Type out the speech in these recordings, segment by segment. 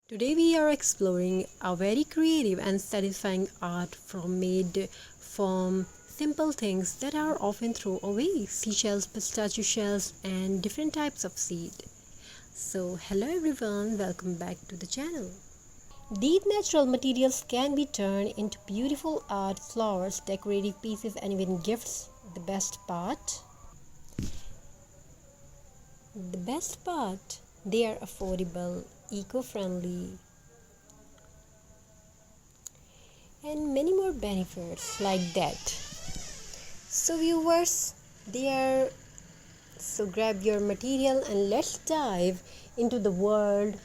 Today we are exploring a very creative and satisfying art made from simple things that are often thrown away: seashells, pistachio shells, and different types of seed. So hello everyone, welcome back to the channel. These natural materials can be turned into beautiful art, flowers, decorative pieces, and even gifts. The best part, they are affordable, eco-friendly, and many more benefits like that. So viewers, they are so grab your material and let's dive into the world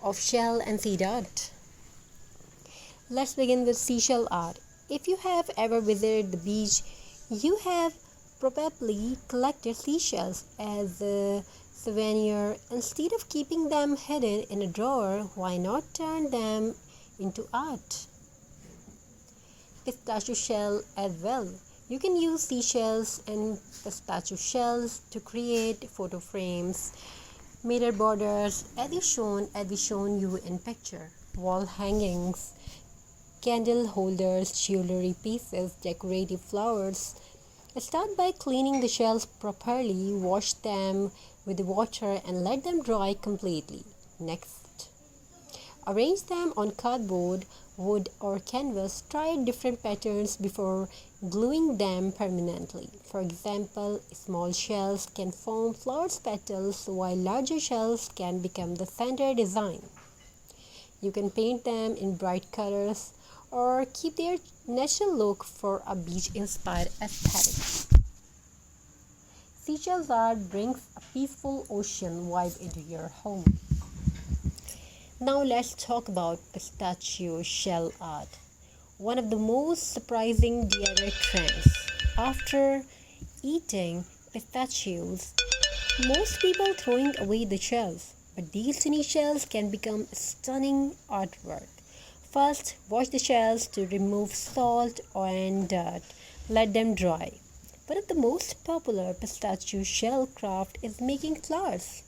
of shell and seed art. Let's begin with seashell art. If you have ever visited the beach, you have probably collected seashells as a souvenir. Instead of keeping them hidden in a drawer, why not turn them into art? Pistachio shell as well. You can use seashells and pistachio shells to create photo frames, mirror borders, as we shown you in picture, wall hangings, candle holders, jewelry pieces, decorative flowers. Start by cleaning the shells properly, wash them with water and let them dry completely. Next, arrange them on cardboard, wood or canvas. Try different patterns before gluing them permanently. For example, small shells can form flowers petals while larger shells can become the center design. You can paint them in bright colors or keep their natural look for a beach-inspired aesthetic. Seashells art brings a peaceful ocean vibe into your home. Now let's talk about pistachio shell art, one of the most surprising DIY trends. After eating pistachios, most people throwing away the shells, but these tiny shells can become stunning artwork. First, wash the shells to remove salt and dirt. Let them dry. One of the most popular pistachio shell craft is making flowers.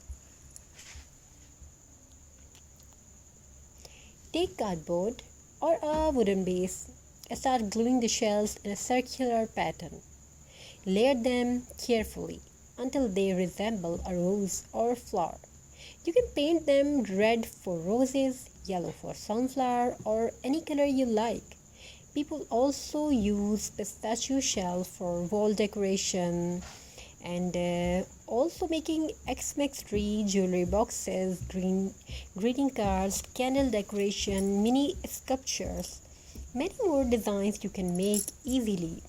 Take cardboard or a wooden base and start gluing the shells in a circular pattern. Layer them carefully until they resemble a rose or flower. You can paint them red for roses, yellow for sunflower, or any color you like. People also use pistachio shell for wall decoration and also making Xmas tree, jewelry boxes, greeting cards, candle decoration, mini sculptures. Many more designs you can make easily.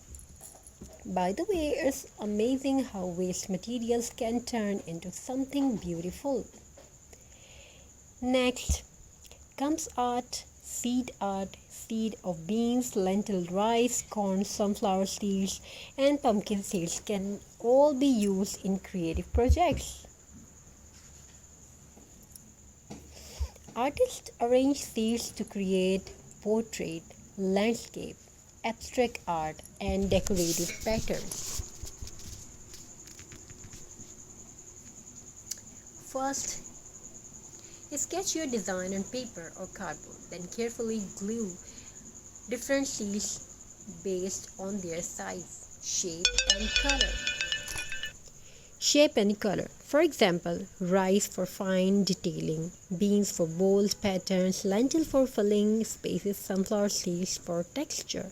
By the way, it's amazing how waste materials can turn into something beautiful. Next comes seed of beans, lentil, rice, corn, sunflower seeds, and pumpkin seeds can all be used in creative projects. Artists arrange seeds to create portrait, landscape, abstract art, and decorative patterns. First, sketch your design on paper or cardboard, then carefully glue different seeds based on their size, shape and color. For example, rice for fine detailing, beans for bold patterns, lentil for filling spaces, sunflower seeds for texture.